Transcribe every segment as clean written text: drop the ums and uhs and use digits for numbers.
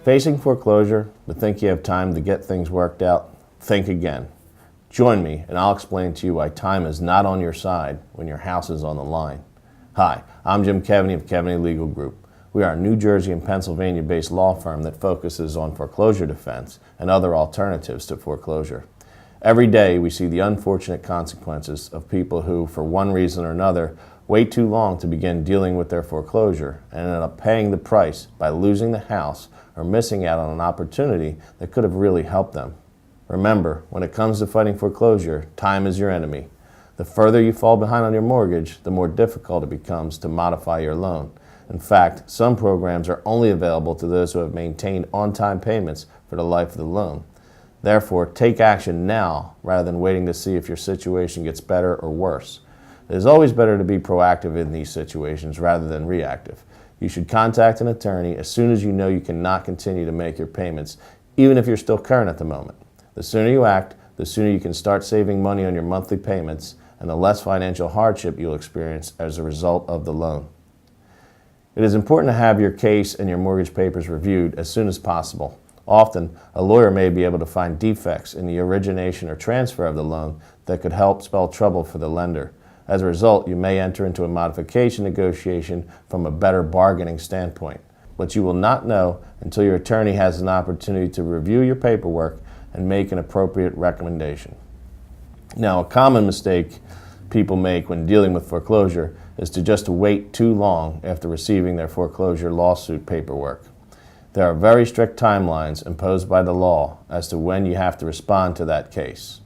Facing foreclosure, but think you have time to get things worked out? Think again. Join me and I'll explain to you why time is not on your side when your house is on the line. Hi, I'm Jim Keaveney of Keaveney Legal Group. We are a New Jersey and Pennsylvania-based law firm that focuses on foreclosure defense and other alternatives to foreclosure. Every day we see the unfortunate consequences of people who, for one reason or another, wait too long to begin dealing with their foreclosure and end up paying the price by losing the house or missing out on an opportunity that could have really helped them. Remember, when it comes to fighting foreclosure, time is your enemy. The further you fall behind on your mortgage, the more difficult it becomes to modify your loan. In fact, some programs are only available to those who have maintained on-time payments for the life of the loan. Therefore, take action now rather than waiting to see if your situation gets better or worse. It is always better to be proactive in these situations rather than reactive. You should contact an attorney as soon as you know you cannot continue to make your payments, even if you're still current at the moment. The sooner you act, the sooner you can start saving money on your monthly payments and the less financial hardship you'll experience as a result of the loan. It is important to have your case and your mortgage papers reviewed as soon as possible. Often, a lawyer may be able to find defects in the origination or transfer of the loan that could help spell trouble for the lender. As a result, you may enter into a modification negotiation from a better bargaining standpoint. But you will not know until your attorney has an opportunity to review your paperwork and make an appropriate recommendation. Now, a common mistake people make when dealing with foreclosure is to just wait too long after receiving their foreclosure lawsuit paperwork. There are very strict timelines imposed by the law as to when you have to respond to that case.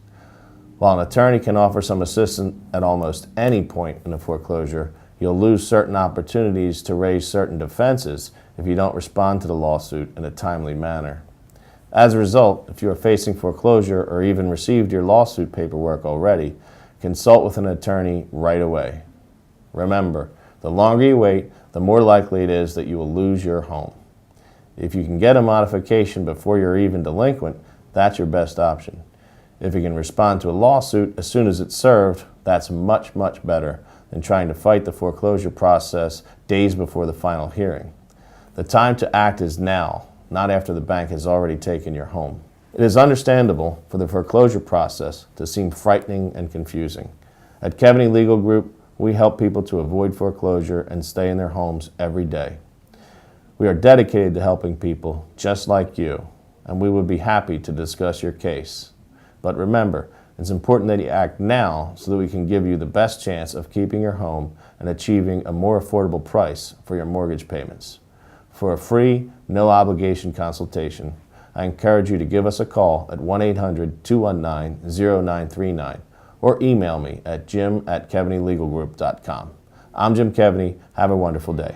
While an attorney can offer some assistance at almost any point in a foreclosure, you'll lose certain opportunities to raise certain defenses if you don't respond to the lawsuit in a timely manner. As a result, if you are facing foreclosure or even received your lawsuit paperwork already, consult with an attorney right away. Remember, the longer you wait, the more likely it is that you will lose your home. If you can get a modification before you're even delinquent, that's your best option. If you can respond to a lawsuit as soon as it's served, that's much, much better than trying to fight the foreclosure process days before the final hearing. The time to act is now, not after the bank has already taken your home. It is understandable for the foreclosure process to seem frightening and confusing. At Keaveney Legal Group, we help people to avoid foreclosure and stay in their homes every day. We are dedicated to helping people just like you, and we would be happy to discuss your case. But remember, it's important that you act now so that we can give you the best chance of keeping your home and achieving a more affordable price for your mortgage payments. For a free, no-obligation consultation, I encourage you to give us a call at 1-800-219-0939 or email me at jim@keaveneylegalgroup.com. I'm Jim Keaveney. Have a wonderful day.